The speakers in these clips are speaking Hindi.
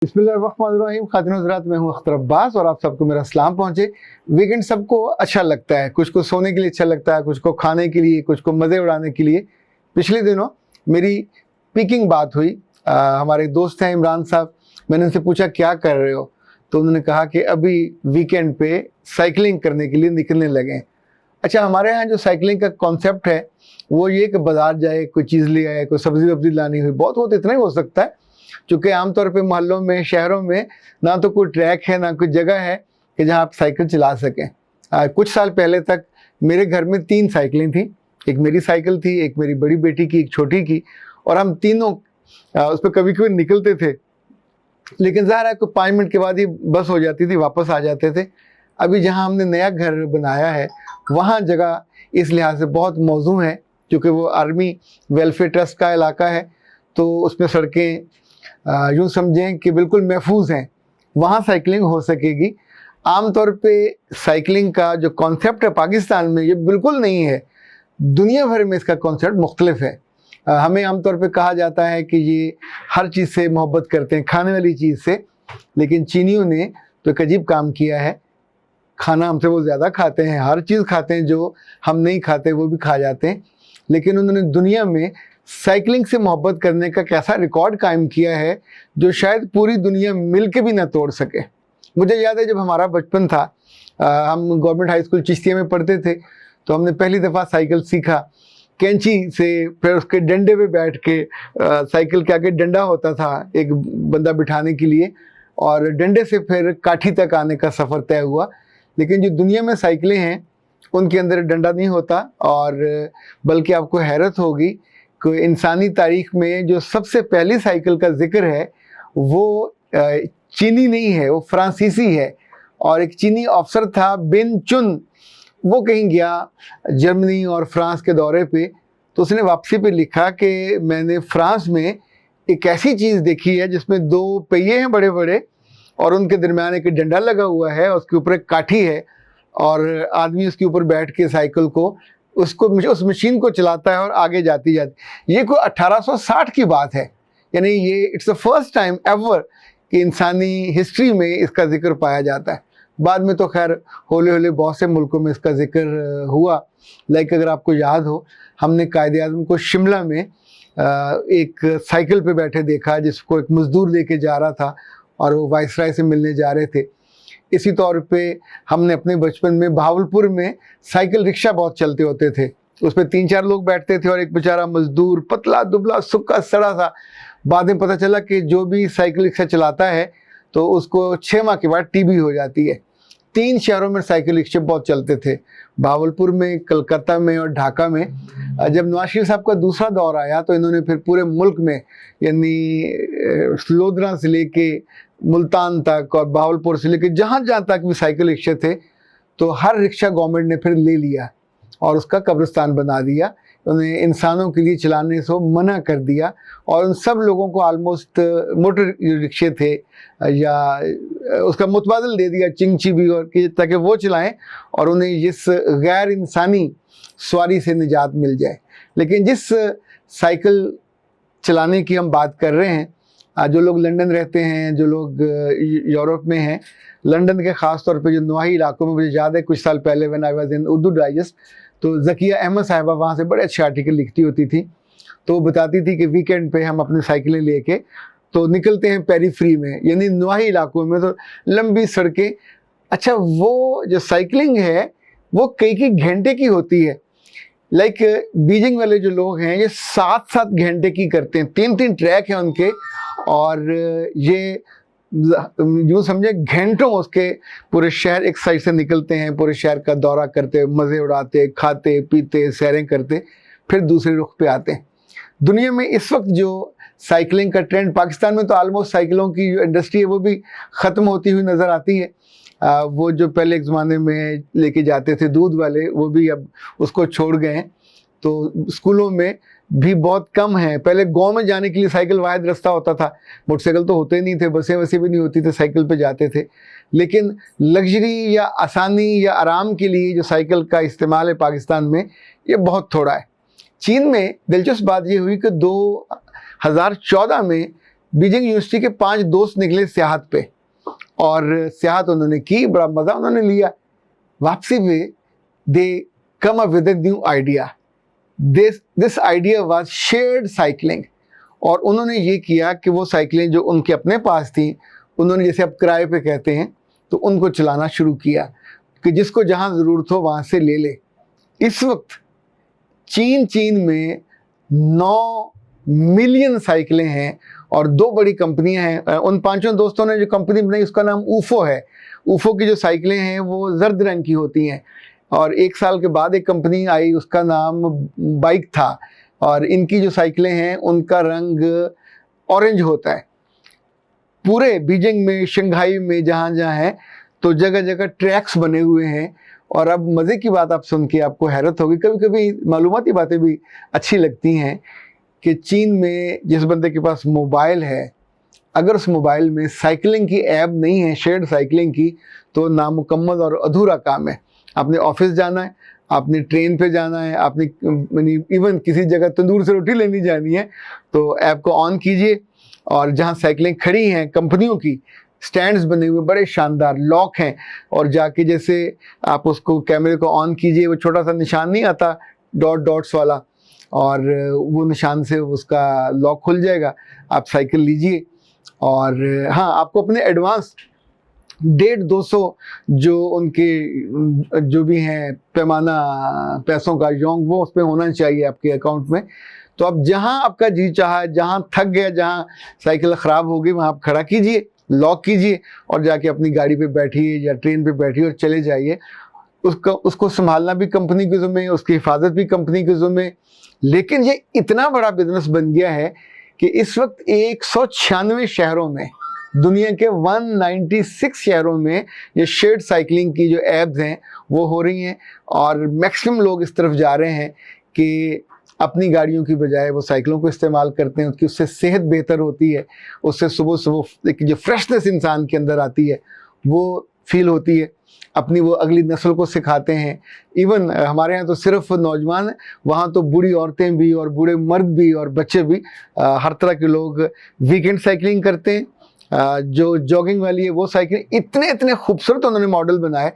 बिस्मिल्लाहिर्रहमानिर्रहीम। खातिन हज़रात, मैं हूँ अख्तर अब्बास और आप सबको मेरा सलाम पहुँचे। वीकेंड सबको अच्छा लगता है, कुछ को सोने के लिए अच्छा लगता है, कुछ को खाने के लिए, कुछ को मज़े उड़ाने के लिए। पिछले दिनों मेरी पीकिंग बात हुई। हमारे दोस्त हैं इमरान साहब, मैंने उनसे पूछा क्या कर रहे हो, तो उन्होंने कहा कि अभी वीकेंड पे साइकिलिंग करने के लिए निकलने लगे हैं। अच्छा, हमारे यहाँ जो साइकिलिंग का कॉन्सेप्ट है वो ये कि बाज़ार जाए, कोई चीज़ ले आए, कोई सब्ज़ी वब्ज़ी लानी हुई, बहुत इतना ही हो सकता है, क्योंकि आमतौर पे मोहल्लों में, शहरों में ना तो कोई ट्रैक है, ना कोई जगह है कि जहाँ आप साइकिल चला सकें। कुछ साल पहले तक मेरे घर में 3 साइकिलें थी। एक मेरी साइकिल थी, एक मेरी बड़ी बेटी की, एक छोटी की, और हम तीनों उस पर कभी कभी निकलते थे। लेकिन ज़ाहिर है कोई 5 मिनट के बाद ही बस हो जाती थी, वापस आ जाते थे। अभी जहाँ हमने नया घर बनाया है वहाँ जगह इस लिहाज से बहुत मौजू है, क्योंकि वो आर्मी वेलफेयर ट्रस्ट का इलाका है, तो उसमें सड़कें यूँ समझें कि बिल्कुल महफूज हैं, वहाँ साइकिलिंग हो सकेगी। आमतौर पे साइकिलिंग का जो कॉन्सेप्ट है पाकिस्तान में ये बिल्कुल नहीं है, दुनिया भर में इसका कॉन्सेप्ट मुख्तलिफ है। हमें आमतौर पे कहा जाता है कि ये हर चीज़ से मोहब्बत करते हैं, खाने वाली चीज़ से, लेकिन चीनियों ने तो एक अजीब काम किया है। खाना हमसे वो ज़्यादा खाते हैं, हर चीज़ खाते हैं, जो हम नहीं खाते वो भी खा जाते हैं। लेकिन उन्होंने दुनिया में साइकिलिंग से मोहब्बत करने का कैसा रिकॉर्ड कायम किया है जो शायद पूरी दुनिया मिल के भी ना तोड़ सके। मुझे याद है जब हमारा बचपन था, हम गवर्नमेंट हाई स्कूल चिश्तिया में पढ़ते थे, तो हमने पहली दफ़ा साइकिल सीखा कैंची से। फिर उसके डंडे पे बैठ के, साइकिल के आगे डंडा होता था एक बंदा बिठाने के लिए, और डंडे से फिर काठी तक आने का सफ़र तय हुआ। लेकिन जो दुनिया में साइकिलें हैं उनके अंदर डंडा नहीं होता, और बल्कि आपको हैरत होगी कि इंसानी तारीख में जो सबसे पहली साइकिल का जिक्र है वो चीनी नहीं है, वो फ्रांसीसी है। और एक चीनी अफसर था बिन चुन, वो कहीं गया जर्मनी और फ्रांस के दौरे पे, तो उसने वापसी पे लिखा कि मैंने फ्रांस में एक ऐसी चीज़ देखी है जिसमें 2 पहिए हैं बड़े बड़े, और उनके दरमियान एक डंडा लगा हुआ है, उसके ऊपर एक काठी है, और आदमी उसके ऊपर बैठ के साइकिल को उस मशीन को चलाता है और आगे जाती जाती। ये कोई 1860 की बात है, यानी ये it's the first time ever कि इंसानी हिस्ट्री में इसका जिक्र पाया जाता है। बाद में तो खैर हौले हौले बहुत से मुल्कों में इसका जिक्र हुआ। लाइक अगर आपको याद हो, हमने कायदे आज़म को शिमला में एक साइकिल पे बैठे देखा, जिसको एक मज़दूर लेके जा रहा था और वो वाइसराय से मिलने जा रहे थे। इसी तौर पे हमने अपने बचपन में भावलपुर में साइकिल रिक्शा बहुत चलते होते थे, उस पर 3-4 लोग बैठते थे और एक बेचारा मजदूर, पतला दुबला सूखा सड़ा सा। बाद में पता चला कि जो भी साइकिल रिक्शा चलाता है तो उसको 6 माह के बाद टीबी हो जाती है। 3 शहरों में साइकिल रिक्शे बहुत चलते थे, भावलपुर में, कलकत्ता में और ढाका में। जब नवाज शरीफ साहब का दूसरा दौर आया तो इन्होंने फिर पूरे मुल्क में, यानी लोधरा से लेके मुल्तान तक और भावलपुर से लेके जहाँ जहाँ तक भी साइकिल रिक्शे थे, तो हर रिक्शा गवर्नमेंट ने फिर ले लिया और उसका कब्रिस्तान बना दिया। उन्हें इंसानों के लिए चलाने से मना कर दिया, और उन सब लोगों को आलमोस्ट मोटर रिक्शे थे या उसका मुतबादल दे दिया चिंगची भी, और कि ताकि वो चलाएं और उन्हें इस गैर इंसानी सवारी से निजात मिल जाए। लेकिन जिस साइकिल चलाने की हम बात कर रहे हैं, जो लोग लंदन रहते हैं, जो लोग यूरोप में हैं, लंदन के ख़ास तौर पे जो नवाही इलाकों में, मुझे याद है कुछ साल पहले when I was in Urdu digest, तो ज़किया अहमद साहिबा वहाँ से बड़े अच्छे आर्टिकल लिखती होती थी। तो वो बताती थी कि वीकेंड पे हम अपनी साइकिलें लेके तो निकलते हैं पेरीफ्री में, यानी नवाही इलाकों में, तो लंबी सड़कें। अच्छा, वो जो साइकिलिंग है वो कई घंटे की होती है। लाइक बीजिंग वाले जो लोग हैं ये 7-7 घंटे की करते हैं, 3-3 ट्रैक हैं उनके, और ये यूँ समझे घंटों उसके पूरे शहर एक साइड से निकलते हैं, पूरे शहर का दौरा करते, मज़े उड़ाते, खाते पीते, सैरें करते, फिर दूसरे रुख पे आते हैं। दुनिया में इस वक्त जो साइकिलिंग का ट्रेंड, पाकिस्तान में तो आलमोस्ट साइकिलों की जो इंडस्ट्री है वो भी ख़त्म होती हुई नज़र आती है। वो जो पहले एक ज़माने में लेके जाते थे दूध वाले, वो भी अब उसको छोड़ गए हैं। तो स्कूलों में भी बहुत कम है। पहले गांव में जाने के लिए साइकिल वाहिद रास्ता होता था, मोटरसाइकिल तो होते नहीं थे, बसें वसें भी नहीं होती थी, साइकिल पे जाते थे। लेकिन लग्जरी या आसानी या आराम के लिए जो साइकिल का इस्तेमाल है पाकिस्तान में, ये बहुत थोड़ा है। चीन में दिलचस्प बात ये हुई कि 2014 में बीजिंग यूनिवर्सिटी के 5 दोस्त निकले सियाहत पे, और सियाहत उन्होंने की, बड़ा मज़ा उन्होंने लिया। वापसी में they came up with a new idea, this idea was shared cycling. और उन्होंने ये किया कि वो साइकिलें जो उनके अपने पास थी, उन्होंने जैसे अब किराए पे कहते हैं, तो उनको चलाना शुरू किया कि जिसको जहाँ ज़रूरत हो वहाँ से ले ले। इस वक्त चीन में 9 मिलियन साइकिलें हैं और 2 बड़ी कंपनियां हैं। उन 5 दोस्तों ने जो कंपनी बनाई उसका नाम ऊफो है। ऊफो की जो साइकिलें हैं वो जर्द रंग की होती हैं, और 1 साल के बाद एक कंपनी आई उसका नाम बाइक था, और इनकी जो साइकिलें हैं उनका रंग ऑरेंज होता है। पूरे बीजिंग में, शंघाई में, जहाँ जहाँ है तो जगह जगह ट्रैक्स बने हुए हैं। और अब मज़े की बात आप सुन के आपको हैरत होगी, कभी कभी मालूमाती बातें भी अच्छी लगती हैं, कि चीन में जिस बंदे के पास मोबाइल है, अगर उस मोबाइल में साइकिलिंग की ऐप नहीं है, शेयर्ड साइकिलिंग की, तो नामुकम्मल और अधूरा काम है। आपने ऑफिस जाना है, आपने ट्रेन पे जाना है, आपने इवन किसी जगह तंदूर से रोटी लेनी जानी है, तो ऐप को ऑन कीजिए, और जहाँ साइकिलें खड़ी हैं कंपनियों की, स्टैंड्स बने हुए बड़े शानदार, लॉक हैं, और जाके जैसे आप उसको कैमरे को ऑन कीजिए, वो छोटा सा निशान नहीं आता डॉट्स वाला, और वो निशान से उसका लॉक खुल जाएगा। आप साइकिल लीजिए, और हाँ, आपको अपने एडवांस 150-200 जो उनके जो भी हैं पैमाना पैसों का योंग, वो उस पर होना चाहिए आपके अकाउंट में। तो अब जहाँ आपका जी चाहा, जहाँ थक गया, जहाँ साइकिल ख़राब हो गई, वहाँ आप खड़ा कीजिए, लॉक कीजिए, और जाके अपनी गाड़ी पे बैठिए या ट्रेन पे बैठिए और चले जाइए। उसको संभालना भी कंपनी की ज़िम्मे, उसकी हिफाजत भी कंपनी की ज़िम्मे। लेकिन ये इतना बड़ा बिजनेस बन गया है कि इस वक्त 196 शहरों में, दुनिया के 196 शहरों में ये शेयर्ड साइकिलिंग की जो ऐप्स हैं वो हो रही हैं, और मैक्सिमम लोग इस तरफ जा रहे हैं कि अपनी गाड़ियों की बजाय वो साइकिलों को इस्तेमाल करते हैं, कि उससे सेहत बेहतर होती है, उससे सुबह सुबह एक जो फ्रेशनेस इंसान के अंदर आती है वो फील होती है। अपनी वो अगली नस्ल को सिखाते हैं। इवन हमारे यहाँ तो सिर्फ नौजवान हैं, वहाँ तो बूढ़ी औरतें भी और बूढ़े मर्द भी और बच्चे भी, हर तरह के लोग वीकेंड साइकिलिंग करते हैं। जो जॉगिंग वाली है वो साइकिल, इतने खूबसूरत उन्होंने मॉडल बनाए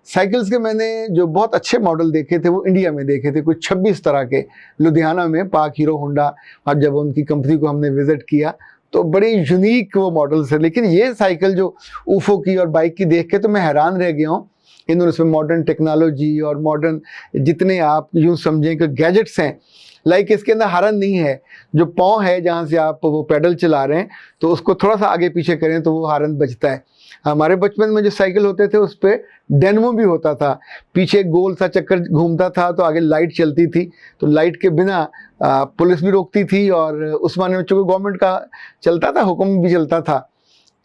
साइकिल्स के। मैंने जो बहुत अच्छे मॉडल देखे थे वो इंडिया में देखे थे, कुछ 26 तरह के, लुधियाना में पाक हीरो होंडा, और जब उनकी कंपनी को हमने विजिट किया तो बड़ी यूनिक वो मॉडल्स है। लेकिन ये साइकिल जो ऊफो की और बाइक की देख के तो मैं हैरान रह गया हूँ। इन्होंने उसमें मॉडर्न टेक्नोलॉजी और मॉडर्न जितने आप यूँ समझें कि गैजेट्स हैं, लाइक इसके अंदर हॉर्न नहीं है, जो पाँव है जहाँ से आप वो पैडल चला रहे हैं तो उसको थोड़ा सा आगे पीछे करें तो वो हॉर्न बजता है। हमारे बचपन में जो साइकिल होते थे उस पर डेनमो भी होता था, पीछे गोल सा चक्कर घूमता था तो आगे लाइट चलती थी, तो लाइट के बिना पुलिस भी रोकती थी, और उस माने में चूँकि गवर्नमेंट का चलता था, हुक्म भी चलता था,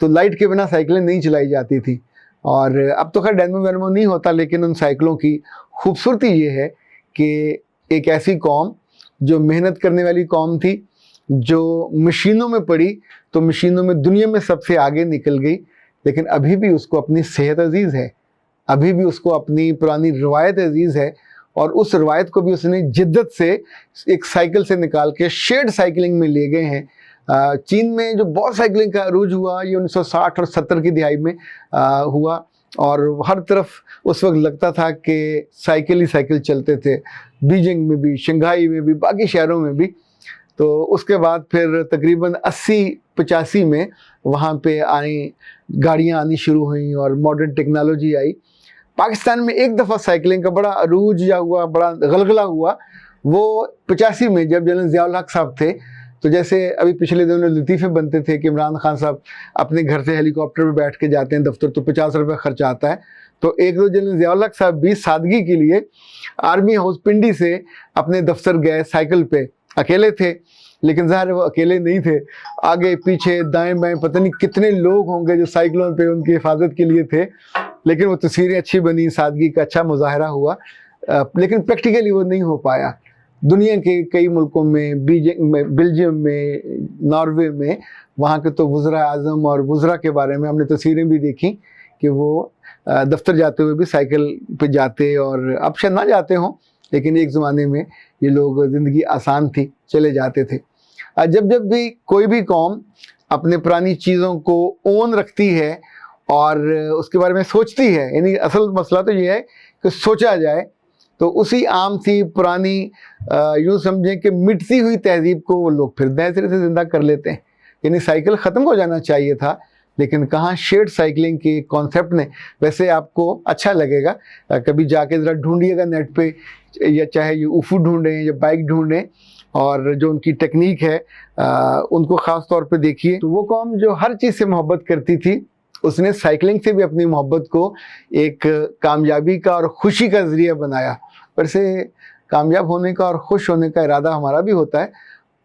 तो लाइट के बिना साइकिलें नहीं चलाई जाती थी। और अब तो खैर डेनमो वेनमो नहीं होता, लेकिन उन साइकिलों की खूबसूरती ये है कि एक ऐसी कौम जो मेहनत करने वाली कौम थी, जो मशीनों में पड़ी तो मशीनों में दुनिया में सबसे आगे निकल गई, लेकिन अभी भी उसको अपनी सेहत अजीज़ है, अभी भी उसको अपनी पुरानी रवायत अजीज़ है, और उस रवायत को भी उसने जिद्दत से एक साइकिल से निकाल के शेयर्ड साइकिलिंग में ले गए हैं। चीन में जो बहुत साइकिलिंग का अरूज हुआ ये 1960 और 70 की दिहाई में हुआ, और हर तरफ उस वक्त लगता था कि साइकिल ही साइकिल चलते थे, बीजिंग में भी, शंघाई में भी, बाकी शहरों में भी। तो उसके बाद फिर तकरीबन 80-85 में वहाँ पे गाड़ियाँ आनी शुरू हुई और मॉडर्न टेक्नोलॉजी आई। पाकिस्तान में एक दफ़ा साइकिलिंग का बड़ा अरूज या हुआ, बड़ा गलगला हुआ, वो 85 में जब जनरल ज़ियाउल हक साहब थे। तो जैसे अभी पिछले दिनों लतीफ़े बनते थे कि इमरान खान साहब अपने घर से हेलीकॉप्टर में बैठ के जाते हैं दफ्तर, तो 50 रुपये खर्च आता है। तो एक दो जनरल ज़ियाउल हक साहब भी सादगी के लिए आर्मी हाउस पिंडी से अपने दफ्तर गए, साइकिल पे अकेले थे, लेकिन ज़ाहिर वो अकेले नहीं थे, आगे पीछे दाएं बाएं पता नहीं कितने लोग होंगे जो साइकिलों पे उनकी हिफाजत के लिए थे। लेकिन वो तस्वीरें अच्छी बनी, सादगी का अच्छा मुजाहरा हुआ, लेकिन प्रैक्टिकली वो नहीं हो पाया। दुनिया के कई मुल्कों में, बेल्जियम में, नॉर्वे में, वहाँ के तो वज़रा आज़म और वज़रा के बारे में हमने तस्वीरें भी देखी कि वो दफ्तर जाते हुए भी साइकिल पे जाते, और अब शायद ना जाते हों, लेकिन एक ज़माने में ये लोग, ज़िंदगी आसान थी, चले जाते थे। जब जब भी कोई भी कौम अपने पुरानी चीज़ों को ओन रखती है और उसके बारे में सोचती है, यानी असल मसला तो ये है कि सोचा जाए, तो उसी आम सी पुरानी यूँ समझें कि मिटती हुई तहजीब को वो लोग फिर नए सिरे से ज़िंदा कर लेते हैं। यानी साइकिल ख़त्म हो जाना चाहिए था, लेकिन कहाँ शेयर्ड साइकिलिंग के कॉन्सेप्ट ने। वैसे आपको अच्छा लगेगा, कभी जाके ज़रा ढूंढिएगा नेट पे, या चाहे ये ऊफू ढूंढें या बाइक ढूंढें, और जो उनकी टेक्निक है उनको ख़ास तौर पे देखिए। तो वो कौम जो हर चीज़ से मोहब्बत करती थी, उसने साइकिलिंग से भी अपनी मोहब्बत को एक कामयाबी का और खुशी का ज़रिया बनाया। वैसे कामयाब होने का और खुश होने का इरादा हमारा भी होता है,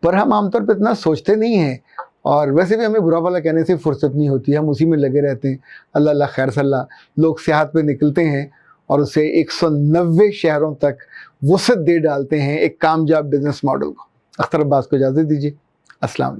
पर हम आमतौर पर इतना सोचते नहीं हैं, और वैसे भी हमें बुरा भला कहने से फुर्सत नहीं होती, हम उसी में लगे रहते हैं। अल्लाह अल्लाह खैर सल्ला। लोग सियाहत पे निकलते हैं और उसे 190 शहरों तक वसअत दे डालते हैं एक कामयाब बिजनेस मॉडल को। अख्तर अब्बास को इजाज़त दीजिए। अस्सलाम वालेकुम।